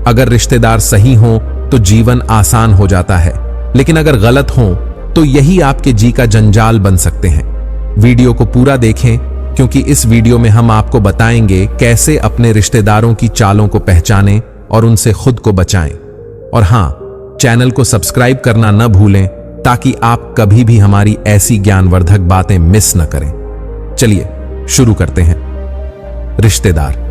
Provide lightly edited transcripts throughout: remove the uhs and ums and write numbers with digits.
अगर रिश्तेदार सही हों तो जीवन आसान हो जाता है, लेकिन अगर गलत हों तो यही आपके जी का जंजाल बन सकते हैं। वीडियो को पूरा देखें, क्योंकि इस वीडियो में हम आपको बताएंगे कैसे अपने रिश्तेदारों की चालों को पहचानें और उनसे खुद को बचाएं। और हां, चैनल को सब्सक्राइब करना न भूलें ताकि आप कभी भी हमारी ऐसी ज्ञानवर्धक बातें मिस न करें। चलिए शुरू करते हैं। रिश्तेदार,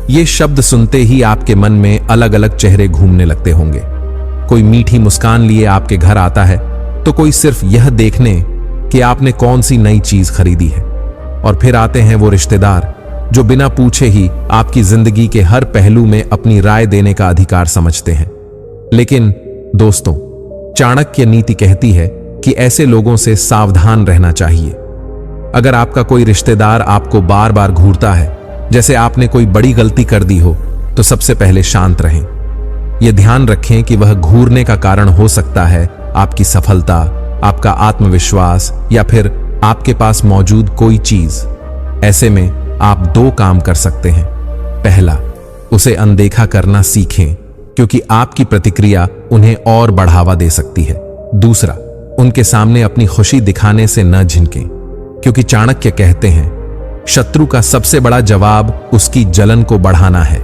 ये शब्द सुनते ही आपके मन में अलग अलग चेहरे घूमने लगते होंगे। कोई मीठी मुस्कान लिए आपके घर आता है, तो कोई सिर्फ यह देखने कि आपने कौन सी नई चीज खरीदी है। और फिर आते हैं वो रिश्तेदार जो बिना पूछे ही आपकी जिंदगी के हर पहलू में अपनी राय देने का अधिकार समझते हैं। लेकिन दोस्तों, चाणक्य नीति कहती है कि ऐसे लोगों से सावधान रहना चाहिए। अगर आपका कोई रिश्तेदार आपको बार बार घूरता है, जैसे आपने कोई बड़ी गलती कर दी हो, तो सबसे पहले शांत रहें। यह ध्यान रखें कि वह घूरने का कारण हो सकता है आपकी सफलता, आपका आत्मविश्वास या फिर आपके पास मौजूद कोई चीज। ऐसे में आप दो काम कर सकते हैं। पहला, उसे अनदेखा करना सीखें, क्योंकि आपकी प्रतिक्रिया उन्हें और बढ़ावा दे सकती है। दूसरा, उनके सामने अपनी खुशी दिखाने से न झिनकें, क्योंकि चाणक्य कहते हैं शत्रु का सबसे बड़ा जवाब उसकी जलन को बढ़ाना है।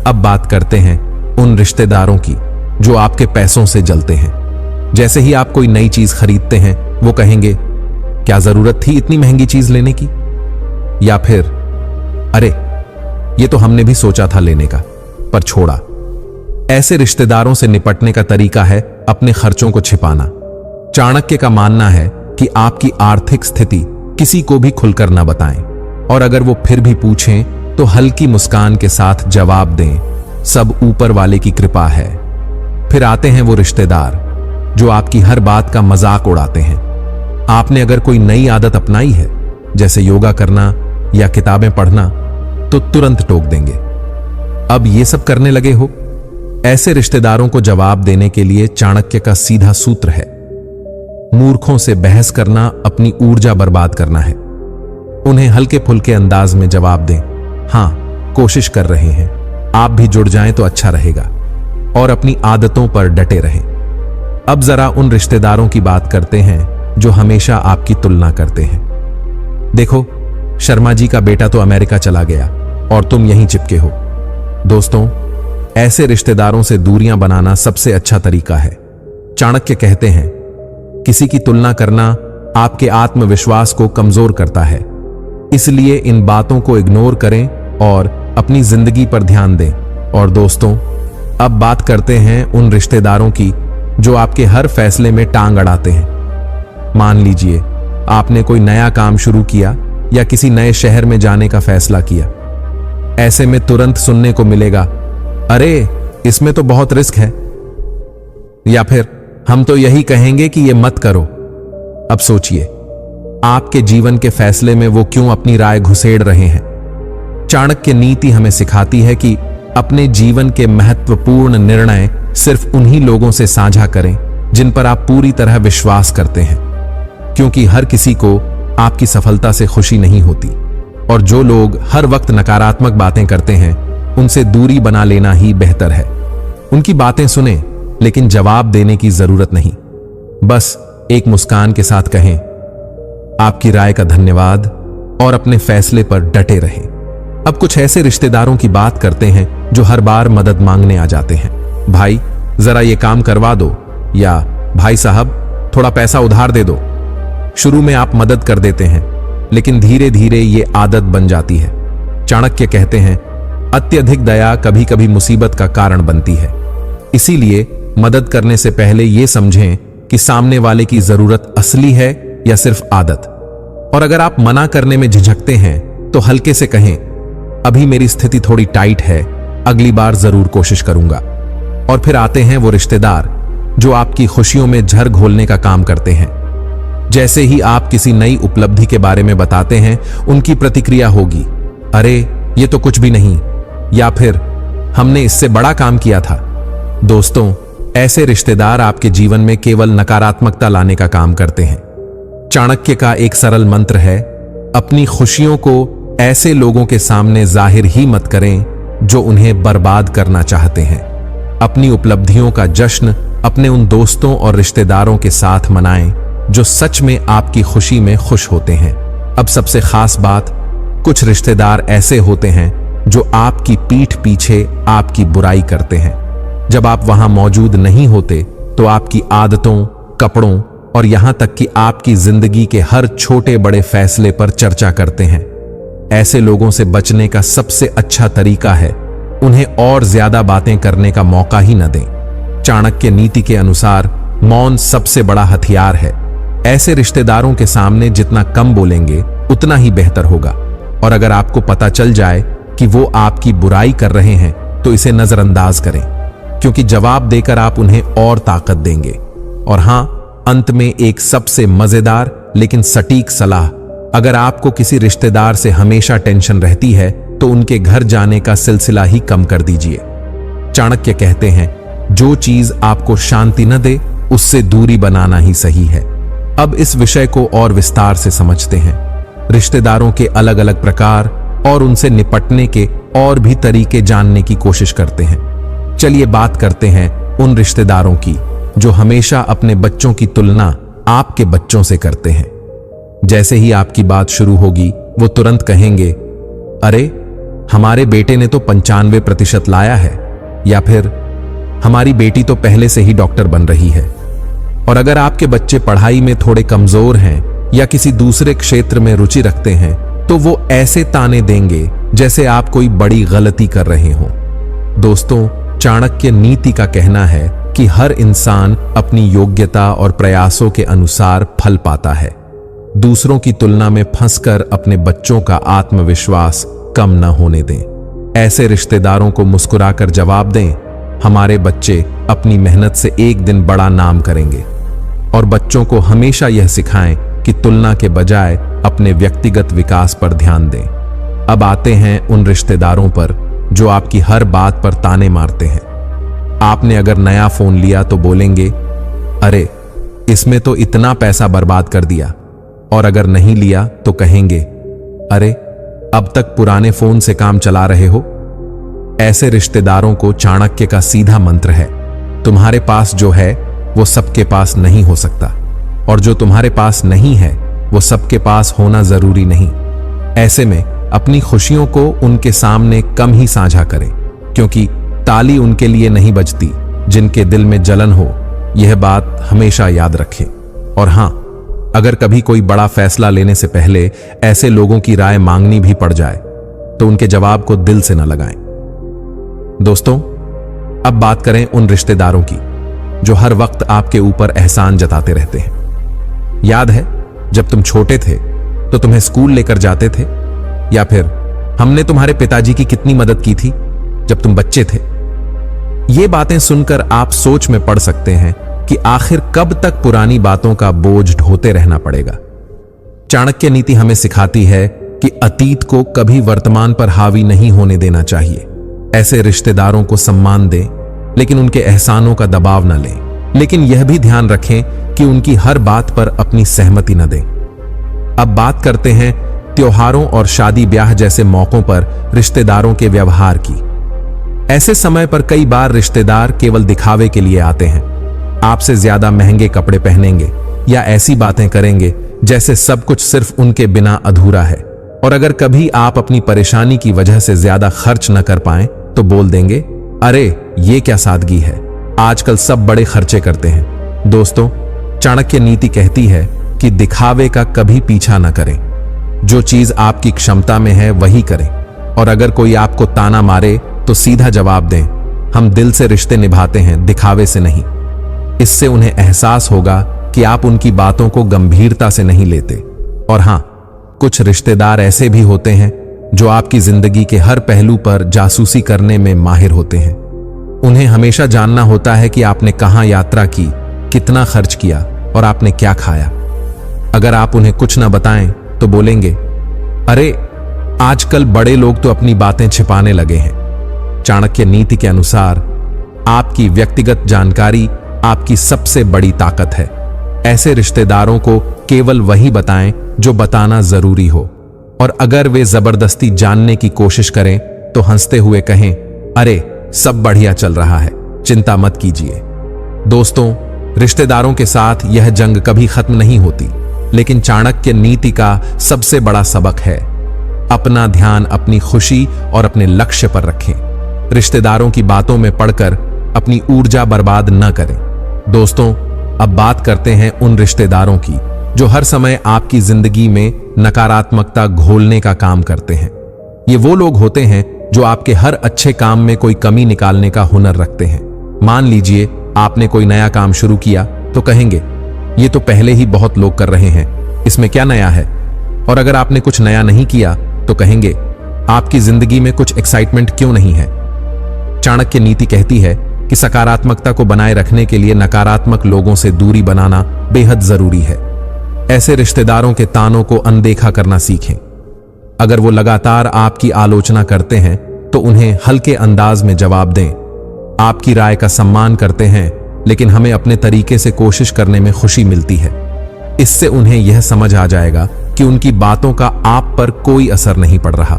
अब बात करते हैं उन रिश्तेदारों की जो आपके पैसों से जलते हैं। जैसे ही आप कोई नई चीज खरीदते हैं, वो कहेंगे, क्या जरूरत थी इतनी महंगी चीज लेने की? या फिर, अरे ये तो हमने भी सोचा था लेने का, पर छोड़ा। ऐसे रिश्तेदारों से निपटने का तरीका है अपने खर्चों को छिपाना। चाणक्य का मानना है कि आपकी आर्थिक स्थिति किसी को भी खुलकर न बताएं, और अगर वो फिर भी पूछें तो हल्की मुस्कान के साथ जवाब दें, सब ऊपर वाले की कृपा है। फिर आते हैं वो रिश्तेदार जो आपकी हर बात का मजाक उड़ाते हैं। आपने अगर कोई नई आदत अपनाई है, जैसे योगा करना या किताबें पढ़ना, तो तुरंत टोक देंगे, अब ये सब करने लगे हो। ऐसे रिश्तेदारों को जवाब देने के लिए चाणक्य का सीधा सूत्र है, मूर्खों से बहस करना अपनी ऊर्जा बर्बाद करना है। उन्हें हल्के फुल्के अंदाज में जवाब दें, हां कोशिश कर रहे हैं, आप भी जुड़ जाएं तो अच्छा रहेगा, और अपनी आदतों पर डटे रहें। अब जरा उन रिश्तेदारों की बात करते हैं जो हमेशा आपकी तुलना करते हैं। देखो, शर्मा जी का बेटा तो अमेरिका चला गया और तुम यहीं चिपके हो। दोस्तों, ऐसे रिश्तेदारों से दूरियां बनाना सबसे अच्छा तरीका है। चाणक्य कहते हैं, किसी की तुलना करना आपके आत्मविश्वास को कमजोर करता है, इसलिए इन बातों को इग्नोर करें और अपनी जिंदगी पर ध्यान दें। और दोस्तों, अब बात करते हैं उन रिश्तेदारों की जो आपके हर फैसले में टांग अड़ाते हैं। मान लीजिए आपने कोई नया काम शुरू किया या किसी नए शहर में जाने का फैसला किया। ऐसे में तुरंत सुनने को मिलेगा, अरे इसमें तो बहुत रिस्क है, या फिर हम तो यही कहेंगे कि ये मत करो। अब सोचिए, आपके जीवन के फैसले में वो क्यों अपनी राय घुसेड़ रहे हैं? चाणक्य नीति हमें सिखाती है कि अपने जीवन के महत्वपूर्ण निर्णय सिर्फ उन्हीं लोगों से साझा करें जिन पर आप पूरी तरह विश्वास करते हैं, क्योंकि हर किसी को आपकी सफलता से खुशी नहीं होती, और जो लोग हर वक्त नकारात्मक बातें करते हैं उनसे दूरी बना लेना ही बेहतर है। उनकी बातें सुने, लेकिन जवाब देने की जरूरत नहीं, बस एक मुस्कान के साथ कहें, आपकी राय का धन्यवाद, और अपने फैसले पर डटे रहें। अब कुछ ऐसे रिश्तेदारों की बात करते हैं जो हर बार मदद मांगने आ जाते हैं। भाई जरा ये काम करवा दो, या भाई साहब थोड़ा पैसा उधार दे दो। शुरू में आप मदद कर देते हैं, लेकिन धीरे धीरे ये आदत बन जाती है। चाणक्य कहते हैं, अत्यधिक दया कभी कभी मुसीबत का कारण बनती है। इसीलिए मदद करने से पहले यह समझें कि सामने वाले की जरूरत असली है या सिर्फ आदत। और अगर आप मना करने में झिझकते हैं तो हल्के से कहें, अभी मेरी स्थिति थोड़ी टाइट है, अगली बार जरूर कोशिश करूंगा। और फिर आते हैं वो रिश्तेदार जो आपकी खुशियों में झर घोलने का काम करते हैं। जैसे ही आप किसी नई उपलब्धि के बारे में बताते हैं, उनकी प्रतिक्रिया होगी, अरे ये तो कुछ भी नहीं, या फिर हमने इससे बड़ा काम किया था। दोस्तों, ऐसे रिश्तेदार आपके जीवन में केवल नकारात्मकता लाने का काम करते हैं। चाणक्य का एक सरल मंत्र है, अपनी खुशियों को ऐसे लोगों के सामने जाहिर ही मत करें जो उन्हें बर्बाद करना चाहते हैं। अपनी उपलब्धियों का जश्न अपने उन दोस्तों और रिश्तेदारों के साथ मनाएं जो सच में आपकी खुशी में खुश होते हैं। अब सबसे खास बात, कुछ रिश्तेदार ऐसे होते हैं जो आपकी पीठ पीछे आपकी बुराई करते हैं। जब आप वहां मौजूद नहीं होते तो आपकी आदतों, कपड़ों और यहां तक कि आपकी जिंदगी के हर छोटे बड़े फैसले पर चर्चा करते हैं। ऐसे लोगों से बचने का सबसे अच्छा तरीका है उन्हें और ज्यादा बातें करने का मौका ही न दें। चाणक्य नीति के अनुसार मौन सबसे बड़ा हथियार है। ऐसे रिश्तेदारों के सामने जितना कम बोलेंगे उतना ही बेहतर होगा। और अगर आपको पता चल जाए कि वो आपकी बुराई कर रहे हैं तो इसे नजरअंदाज करें, क्योंकि जवाब देकर आप उन्हें और ताकत देंगे। और हां, अंत में एक सबसे मजेदार लेकिन सटीक सलाह, अगर आपको किसी रिश्तेदार से हमेशा टेंशन रहती है तो उनके घर जाने का सिलसिला ही कम कर दीजिए। चाणक्य कहते हैं, जो चीज आपको शांति न दे उससे दूरी बनाना ही सही है। अब इस विषय को और विस्तार से समझते हैं। रिश्तेदारों के अलग अलग प्रकार और उनसे निपटने के और भी तरीके जानने की कोशिश करते हैं। चलिए बात करते हैं उन रिश्तेदारों की जो हमेशा अपने बच्चों की तुलना आपके बच्चों से करते हैं। जैसे ही आपकी बात शुरू होगी वो तुरंत कहेंगे, अरे हमारे बेटे ने तो 95% लाया है, या फिर हमारी बेटी तो पहले से ही डॉक्टर बन रही है। और अगर आपके बच्चे पढ़ाई में थोड़े कमजोर हैं या किसी दूसरे क्षेत्र में रुचि रखते हैं तो वो ऐसे ताने देंगे जैसे आप कोई बड़ी गलती कर रहे हो। दोस्तों, चाणक्य नीति का कहना है कि हर इंसान अपनी योग्यता और प्रयासों के अनुसार फल पाता है। दूसरों की तुलना में फंसकर अपने बच्चों का आत्मविश्वास कम न होने दें। ऐसे रिश्तेदारों को मुस्कुराकर जवाब दें, हमारे बच्चे अपनी मेहनत से एक दिन बड़ा नाम करेंगे। और बच्चों को हमेशा यह सिखाएं कि तुलना के बजाय अपने व्यक्तिगत विकास पर ध्यान दें। अब आते हैं उन रिश्तेदारों पर जो आपकी हर बात पर ताने मारते हैं। आपने अगर नया फोन लिया तो बोलेंगे, अरे इसमें तो इतना पैसा बर्बाद कर दिया। और अगर नहीं लिया तो कहेंगे, अरे अब तक पुराने फोन से काम चला रहे हो। ऐसे रिश्तेदारों को चाणक्य का सीधा मंत्र है, तुम्हारे पास जो है वो सबके पास नहीं हो सकता, और जो तुम्हारे पास नहीं है वो सबके पास होना जरूरी नहीं। ऐसे में अपनी खुशियों को उनके सामने कम ही साझा करें, क्योंकि ताली उनके लिए नहीं बजती जिनके दिल में जलन हो। यह बात हमेशा याद रखें। और हां, अगर कभी कोई बड़ा फैसला लेने से पहले ऐसे लोगों की राय मांगनी भी पड़ जाए तो उनके जवाब को दिल से न लगाएं। दोस्तों, अब बात करें उन रिश्तेदारों की जो हर वक्त आपके ऊपर एहसान जताते रहते हैं। याद है जब तुम छोटे थे तो तुम्हें स्कूल लेकर जाते थे, या फिर हमने तुम्हारे पिताजी की कितनी मदद की थी जब तुम बच्चे थे। ये बातें सुनकर आप सोच में पड़ सकते हैं कि आखिर कब तक पुरानी बातों का बोझ ढोते रहना पड़ेगा। चाणक्य नीति हमें सिखाती है कि अतीत को कभी वर्तमान पर हावी नहीं होने देना चाहिए। ऐसे रिश्तेदारों को सम्मान दें, लेकिन उनके एहसानों का दबाव न लें। लेकिन यह भी ध्यान रखें कि उनकी हर बात पर अपनी सहमति न दें। अब बात करते हैं त्योहारों और शादी ब्याह जैसे मौकों पर रिश्तेदारों के व्यवहार की। ऐसे समय पर कई बार रिश्तेदार केवल दिखावे के लिए आते हैं। आपसे ज्यादा महंगे कपड़े पहनेंगे या ऐसी बातें करेंगे जैसे सब कुछ सिर्फ उनके बिना अधूरा है। और अगर कभी आप अपनी परेशानी की वजह से ज्यादा खर्च न कर पाएं तो बोल देंगे, अरे ये क्या सादगी है, आजकल सब बड़े खर्चे करते हैं। दोस्तों, चाणक्य नीति कहती है कि दिखावे का कभी पीछा न करें। जो चीज आपकी क्षमता में है वही करें। और अगर कोई आपको ताना मारे तो सीधा जवाब दें, हम दिल से रिश्ते निभाते हैं, दिखावे से नहीं। इससे उन्हें एहसास होगा कि आप उनकी बातों को गंभीरता से नहीं लेते। और हां, कुछ रिश्तेदार ऐसे भी होते हैं जो आपकी जिंदगी के हर पहलू पर जासूसी करने में माहिर होते हैं। उन्हें हमेशा जानना होता है कि आपने कहां यात्रा की, कितना खर्च किया और आपने क्या खाया। अगर आप उन्हें कुछ न बताएं तो बोलेंगे, अरे आजकल बड़े लोग तो अपनी बातें छिपाने लगे हैं। चाणक्य नीति के अनुसार आपकी व्यक्तिगत जानकारी आपकी सबसे बड़ी ताकत है। ऐसे रिश्तेदारों को केवल वही बताएं जो बताना जरूरी हो, और अगर वे जबरदस्ती जानने की कोशिश करें तो हंसते हुए कहें, अरे सब बढ़िया चल रहा है, चिंता मत कीजिए। दोस्तों, रिश्तेदारों के साथ यह जंग कभी खत्म नहीं होती, लेकिन चाणक्य नीति का सबसे बड़ा सबक है अपना ध्यान अपनी खुशी और अपने लक्ष्य पर रखें। रिश्तेदारों की बातों में पड़कर अपनी ऊर्जा बर्बाद न करें। दोस्तों, अब बात करते हैं उन रिश्तेदारों की जो हर समय आपकी जिंदगी में नकारात्मकता घोलने का काम करते हैं। ये वो लोग होते हैं जो आपके हर अच्छे काम में कोई कमी निकालने का हुनर रखते हैं। मान लीजिए आपने कोई नया काम शुरू किया तो कहेंगे, ये तो पहले ही बहुत लोग कर रहे हैं, इसमें क्या नया है। और अगर आपने कुछ नया नहीं किया तो कहेंगे, आपकी जिंदगी में कुछ एक्साइटमेंट क्यों नहीं है। चाणक्य नीति कहती है कि सकारात्मकता को बनाए रखने के लिए नकारात्मक लोगों से दूरी बनाना बेहद जरूरी है। ऐसे रिश्तेदारों के तानों को अनदेखा करना सीखें। अगर वो लगातार आपकी आलोचना करते हैं तो उन्हें हल्के अंदाज में जवाब दें। आपकी राय का सम्मान करते हैं, लेकिन हमें अपने तरीके से कोशिश करने में खुशी मिलती है। इससे उन्हें यह समझ आ जाएगा कि उनकी बातों का आप पर कोई असर नहीं पड़ रहा।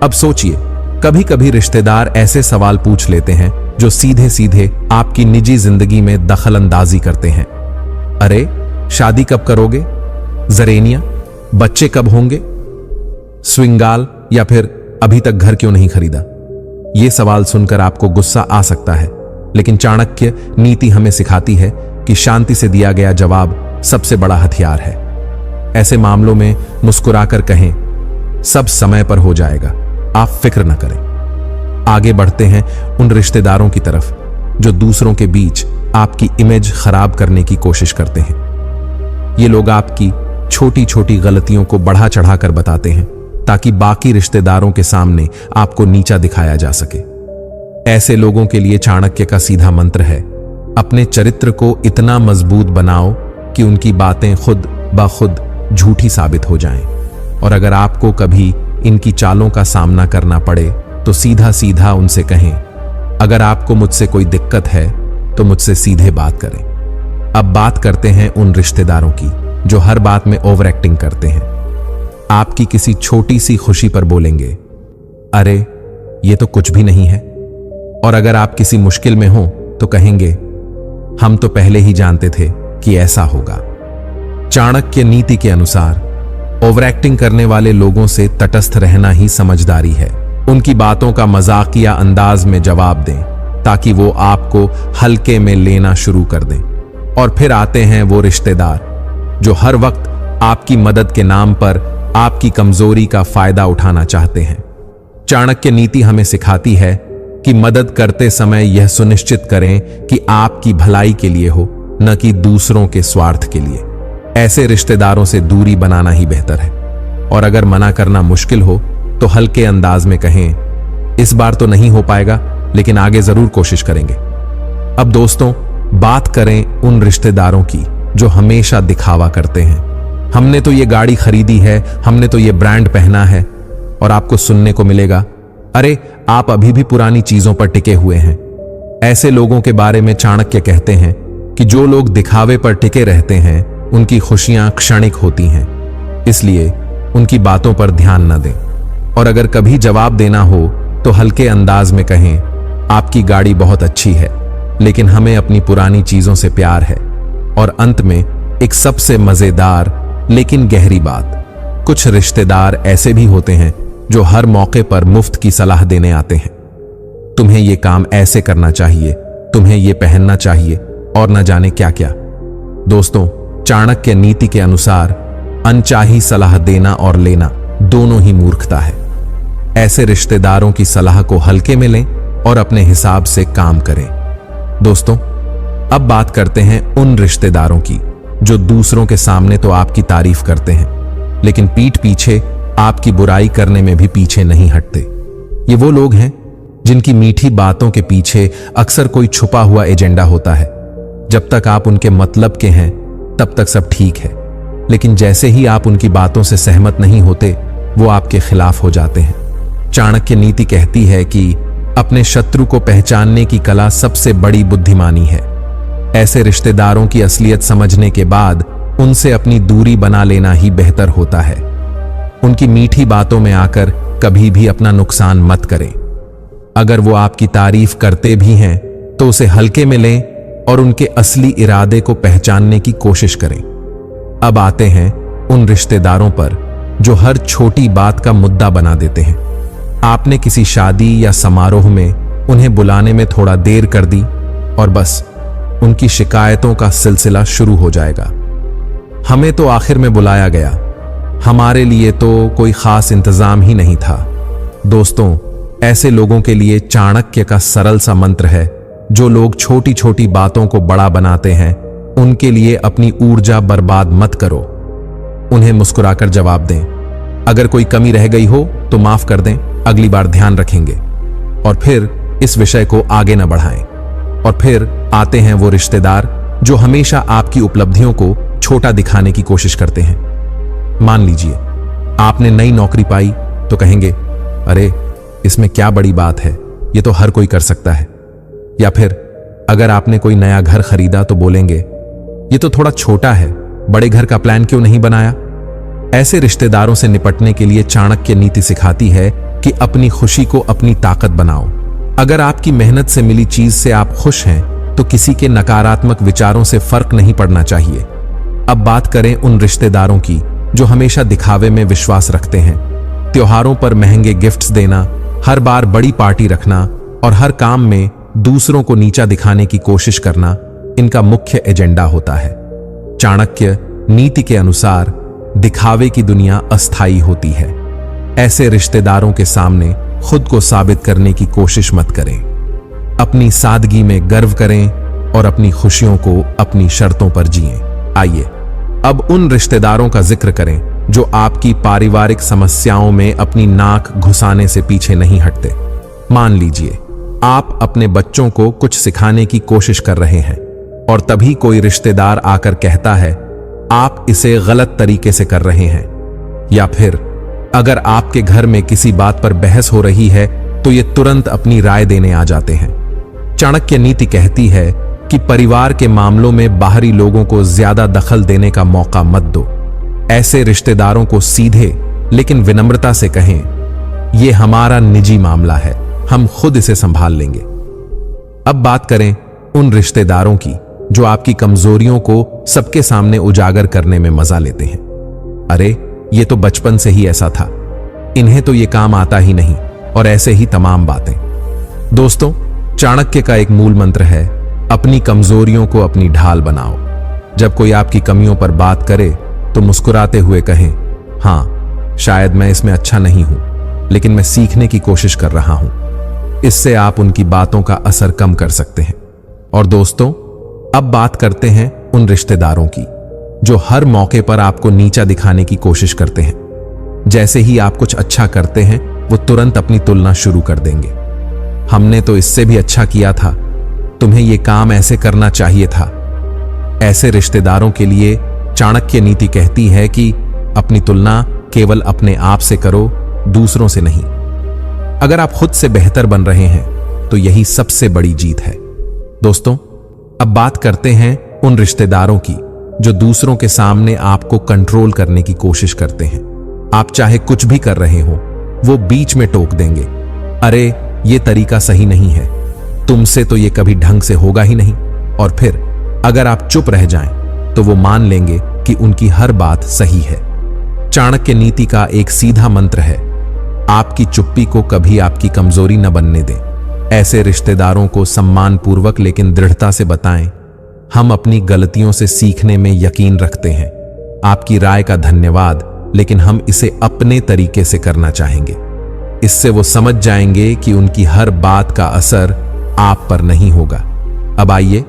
अब सोचिए, कभी कभी रिश्तेदार ऐसे सवाल पूछ लेते हैं जो सीधे सीधे आपकी निजी जिंदगी में दखल अंदाजी करते हैं। अरे, शादी कब करोगे? जरेनिया, बच्चे कब होंगे? स्विंगाल, या फिर अभी तक घर क्यों नहीं खरीदा? ये सवाल सुनकर आपको गुस्सा आ सकता है, लेकिन चाणक्य नीति हमें सिखाती है कि शांति से दिया गया जवाब सबसे बड़ा हथियार है। ऐसे मामलों में मुस्कुराकर कहें, सब समय पर हो जाएगा, आप फिक्र न करें। आगे बढ़ते हैं उन रिश्तेदारों की तरफ जो दूसरों के बीच आपकी इमेज खराब करने की कोशिश करते हैं। ये लोग आपकी छोटी छोटी गलतियों को बढ़ा चढ़ाकर बताते हैं ताकि बाकी रिश्तेदारों के सामने आपको नीचा दिखाया जा सके। ऐसे लोगों के लिए चाणक्य का सीधा मंत्र है, अपने चरित्र को इतना मजबूत बनाओ कि उनकी बातें खुद ब खुद झूठी साबित हो जाएं। और अगर आपको कभी इनकी चालों का सामना करना पड़े तो सीधा सीधा उनसे कहें, अगर आपको मुझसे कोई दिक्कत है तो मुझसे सीधे बात करें। अब बात करते हैं उन रिश्तेदारों की जो हर बात में ओवर एक्टिंग करते हैं। आपकी किसी छोटी सी खुशी पर बोलेंगे, अरे ये तो कुछ भी नहीं है। और अगर आप किसी मुश्किल में हो तो कहेंगे, हम तो पहले ही जानते थे कि ऐसा होगा। चाणक्य नीति के अनुसार ओवर एक्टिंग करने वाले लोगों से तटस्थ रहना ही समझदारी है। उनकी बातों का मजाकिया अंदाज में जवाब दें ताकि वो आपको हल्के में लेना शुरू कर दें। और फिर आते हैं वो रिश्तेदार जो हर वक्त आपकी मदद के नाम पर आपकी कमजोरी का फायदा उठाना चाहते हैं। चाणक्य नीति हमें सिखाती है कि मदद करते समय यह सुनिश्चित करें कि आपकी भलाई के लिए हो, न कि दूसरों के स्वार्थ के लिए। ऐसे रिश्तेदारों से दूरी बनाना ही बेहतर है। और अगर मना करना मुश्किल हो तो हल्के अंदाज में कहें, इस बार तो नहीं हो पाएगा, लेकिन आगे जरूर कोशिश करेंगे। अब दोस्तों, बात करें उन रिश्तेदारों की जो हमेशा दिखावा करते हैं। हमने तो ये गाड़ी खरीदी है, हमने तो ये ब्रांड पहना है। और आपको सुनने को मिलेगा, अरे आप अभी भी पुरानी चीजों पर टिके हुए हैं। ऐसे लोगों के बारे में चाणक्य कहते हैं कि जो लोग दिखावे पर टिके रहते हैं उनकी खुशियां क्षणिक होती हैं, इसलिए उनकी बातों पर ध्यान न दें। और अगर कभी जवाब देना हो तो हल्के अंदाज में कहें, आपकी गाड़ी बहुत अच्छी है, लेकिन हमें अपनी पुरानी चीजों से प्यार है। और अंत में एक सबसे मजेदार लेकिन गहरी बात, कुछ रिश्तेदार ऐसे भी होते हैं जो हर मौके पर मुफ्त की सलाह देने आते हैं। तुम्हें यह काम ऐसे करना चाहिए, तुम्हें यह पहनना चाहिए, और न जाने क्या क्या। दोस्तों, चाणक्य नीति के अनुसार अनचाही सलाह देना और लेना दोनों ही मूर्खता है। ऐसे रिश्तेदारों की सलाह को हल्के में लें और अपने हिसाब से काम करें। दोस्तों, अब बात करते हैं उन रिश्तेदारों की जो दूसरों के सामने तो आपकी तारीफ करते हैं, लेकिन पीठ पीछे आपकी बुराई करने में भी पीछे नहीं हटते। ये वो लोग हैं जिनकी मीठी बातों के पीछे अक्सर कोई छुपा हुआ एजेंडा होता है। जब तक आप उनके मतलब के हैं तब तक सब ठीक है, लेकिन जैसे ही आप उनकी बातों से सहमत नहीं होते वो आपके खिलाफ हो जाते हैं। चाणक्य नीति कहती है कि अपने शत्रु को पहचानने की कला सबसे बड़ी बुद्धिमानी है। ऐसे रिश्तेदारों की असलियत समझने के बाद उनसे अपनी दूरी बना लेना ही बेहतर होता है। उनकी मीठी बातों में आकर कभी भी अपना नुकसान मत करें। अगर वो आपकी तारीफ करते भी हैं तो उसे हल्के में लें और उनके असली इरादे को पहचानने की कोशिश करें। अब आते हैं उन रिश्तेदारों पर जो हर छोटी बात का मुद्दा बना देते हैं। आपने किसी शादी या समारोह में उन्हें बुलाने में थोड़ा देर कर दी और बस उनकी शिकायतों का सिलसिला शुरू हो जाएगा। हमें तो आखिर में बुलाया गया, हमारे लिए तो कोई खास इंतजाम ही नहीं था। दोस्तों, ऐसे लोगों के लिए चाणक्य का सरल सा मंत्र है, जो लोग छोटी छोटी बातों को बड़ा बनाते हैं उनके लिए अपनी ऊर्जा बर्बाद मत करो। उन्हें मुस्कुराकर जवाब दें, अगर कोई कमी रह गई हो तो माफ कर दें, अगली बार ध्यान रखेंगे, और फिर इस विषय को आगे न बढ़ाएं। और फिर आते हैं वो रिश्तेदार जो हमेशा आपकी उपलब्धियों को छोटा दिखाने की कोशिश करते हैं। मान लीजिए आपने नई नौकरी पाई तो कहेंगे, अरे इसमें क्या बड़ी बात है, ये तो हर कोई कर सकता है। या फिर अगर आपने कोई नया घर खरीदा तो बोलेंगे, ये तो थोड़ा छोटा है, बड़े घर का प्लान क्यों नहीं बनाया। ऐसे रिश्तेदारों से निपटने के लिए चाणक्य नीति सिखाती है कि अपनी खुशी को अपनी ताकत बनाओ। अगर आपकी मेहनत से मिली चीज से आप खुश हैं तो किसी के नकारात्मक विचारों से फर्क नहीं पड़ना चाहिए। अब बात करें उन रिश्तेदारों की जो हमेशा दिखावे में विश्वास रखते हैं। त्योहारों पर महंगे गिफ्ट्स देना, हर बार बड़ी पार्टी रखना और हर काम में दूसरों को नीचा दिखाने की कोशिश करना इनका मुख्य एजेंडा होता है। चाणक्य नीति के अनुसार दिखावे की दुनिया अस्थायी होती है। ऐसे रिश्तेदारों के सामने खुद को साबित करने की कोशिश मत करें। अपनी सादगी में गर्व करें और अपनी खुशियों को अपनी शर्तों पर जिएं। आइए अब उन रिश्तेदारों का जिक्र करें जो आपकी पारिवारिक समस्याओं में अपनी नाक घुसाने से पीछे नहीं हटते। मान लीजिए आप अपने बच्चों को कुछ सिखाने की कोशिश कर रहे हैं और तभी कोई रिश्तेदार आकर कहता है, आप इसे गलत तरीके से कर रहे हैं। या फिर अगर आपके घर में किसी बात पर बहस हो रही है तो ये तुरंत अपनी राय देने आ जाते हैं। चाणक्य नीति कहती है कि परिवार के मामलों में बाहरी लोगों को ज्यादा दखल देने का मौका मत दो। ऐसे रिश्तेदारों को सीधे लेकिन विनम्रता से कहें, यह हमारा निजी मामला है, हम खुद इसे संभाल लेंगे। अब बात करें उन रिश्तेदारों की जो आपकी कमजोरियों को सबके सामने उजागर करने में मजा लेते हैं। अरे ये तो बचपन से ही ऐसा था, इन्हें तो ये काम आता ही नहीं, और ऐसे ही तमाम बातें। दोस्तों, चाणक्य का एक मूल मंत्र है, अपनी कमजोरियों को अपनी ढाल बनाओ। जब कोई आपकी कमियों पर बात करे तो मुस्कुराते हुए कहें, हाँ शायद मैं इसमें अच्छा नहीं हूं, लेकिन मैं सीखने की कोशिश कर रहा हूं। इससे आप उनकी बातों का असर कम कर सकते हैं। और दोस्तों, अब बात करते हैं उन रिश्तेदारों की जो हर मौके पर आपको नीचा दिखाने की कोशिश करते हैं। जैसे ही आप कुछ अच्छा करते हैं वो तुरंत अपनी तुलना शुरू कर देंगे। हमने तो इससे भी अच्छा किया था, तुम्हें ये काम ऐसे करना चाहिए था। ऐसे रिश्तेदारों के लिए चाणक्य नीति कहती है कि अपनी तुलना केवल अपने आप से करो, दूसरों से नहीं। अगर आप खुद से बेहतर बन रहे हैं तो यही सबसे बड़ी जीत है। दोस्तों, अब बात करते हैं उन रिश्तेदारों की जो दूसरों के सामने आपको कंट्रोल करने की कोशिश करते हैं। आप चाहे कुछ भी कर रहे हो, वो बीच में टोक देंगे, अरे ये तरीका सही नहीं है, तुमसे तो ये कभी ढंग से होगा ही नहीं। और फिर अगर आप चुप रह जाएं तो वो मान लेंगे कि उनकी हर बात सही है। चाणक्य नीति का एक सीधा मंत्र है, आपकी चुप्पी को कभी आपकी कमजोरी न बनने दें। ऐसे रिश्तेदारों को सम्मानपूर्वक लेकिन दृढ़ता से बताएं, हम अपनी गलतियों से सीखने में यकीन रखते हैं। आपकी राय का धन्यवाद, लेकिन हम इसे अपने तरीके से करना चाहेंगे। इससे वो समझ जाएंगे कि उनकी हर बात का असर आप पर नहीं होगा। अब आइए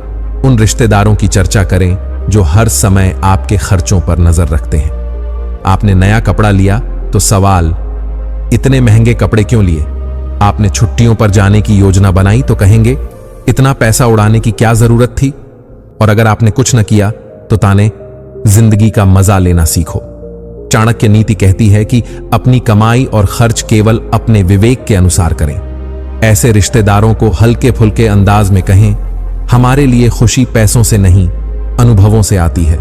उन रिश्तेदारों की चर्चा करें जो हर समय आपके खर्चों पर नजर रखते हैं। आपने नया कपड़ा लिया तो सवाल, इतने महंगे कपड़े क्यों लिए? आपने छुट्टियों पर जाने की योजना बनाई तो कहेंगे, इतना पैसा उड़ाने की क्या जरूरत थी? और अगर आपने कुछ न किया तो ताने, जिंदगी का मजा लेना सीखो। चाणक्य नीति कहती है कि अपनी कमाई और खर्च केवल अपने विवेक के अनुसार करें। ऐसे रिश्तेदारों को हल्के फुल्के अंदाज में कहें, हमारे लिए खुशी पैसों से नहीं, अनुभवों से आती है।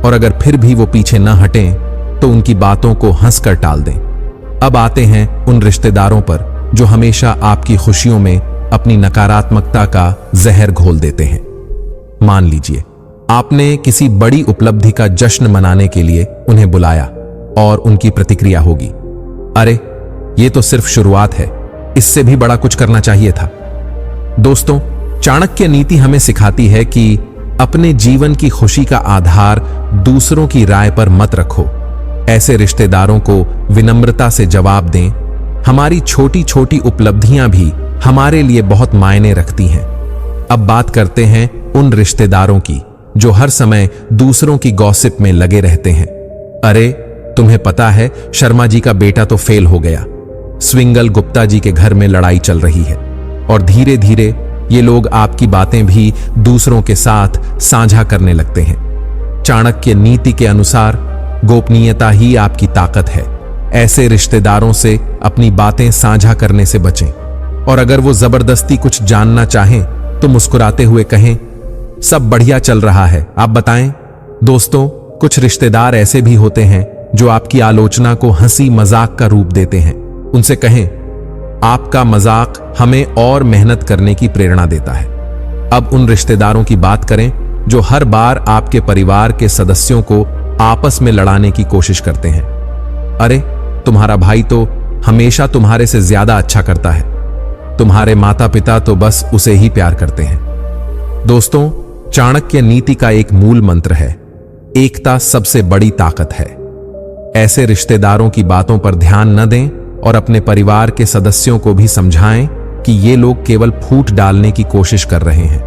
और अगर फिर भी वो पीछे न हटें तो उनकी बातों को हंसकर टाल दें। अब आते हैं उन रिश्तेदारों पर जो हमेशा आपकी खुशियों में अपनी नकारात्मकता का जहर घोल देते हैं। मान लीजिए आपने किसी बड़ी उपलब्धि का जश्न मनाने के लिए उन्हें बुलाया और उनकी प्रतिक्रिया होगी, अरे ये तो सिर्फ शुरुआत है, इससे भी बड़ा कुछ करना चाहिए था। दोस्तों, चाणक्य नीति हमें सिखाती है कि अपने जीवन की खुशी का आधार दूसरों की राय पर मत रखो। ऐसे रिश्तेदारों को विनम्रता से जवाब दें। हमारी छोटी छोटी उपलब्धियां भी हमारे लिए बहुत मायने रखती हैं। अब बात करते हैं उन रिश्तेदारों की जो हर समय दूसरों की गॉसिप में लगे रहते हैं। अरे तुम्हें पता है, शर्मा जी का बेटा तो फेल हो गया, स्विंगल गुप्ता जी के घर में लड़ाई चल रही है। और धीरे धीरे ये लोग आपकी बातें भी दूसरों के साथ साझा करने लगते हैं। चाणक्य नीति के अनुसार गोपनीयता ही आपकी ताकत है। ऐसे रिश्तेदारों से अपनी बातें साझा करने से बचें। और अगर वो जबरदस्ती कुछ जानना चाहें तो मुस्कुराते हुए कहें, सब बढ़िया चल रहा है, आप बताएं। दोस्तों, कुछ रिश्तेदार ऐसे भी होते हैं जो आपकी आलोचना को हंसी मजाक का रूप देते हैं। उनसे कहें, आपका मजाक हमें और मेहनत करने की प्रेरणा देता है। अब उन रिश्तेदारों की बात करें जो हर बार आपके परिवार के सदस्यों को आपस में लड़ाने की कोशिश करते हैं। अरे तुम्हारा भाई तो हमेशा तुम्हारे से ज्यादा अच्छा करता है, तुम्हारे माता पिता तो बस उसे ही प्यार करते हैं। दोस्तों, चाणक्य नीति का एक मूल मंत्र है, एकता सबसे बड़ी ताकत है। ऐसे रिश्तेदारों की बातों पर ध्यान न दें और अपने परिवार के सदस्यों को भी समझाएं कि ये लोग केवल फूट डालने की कोशिश कर रहे हैं।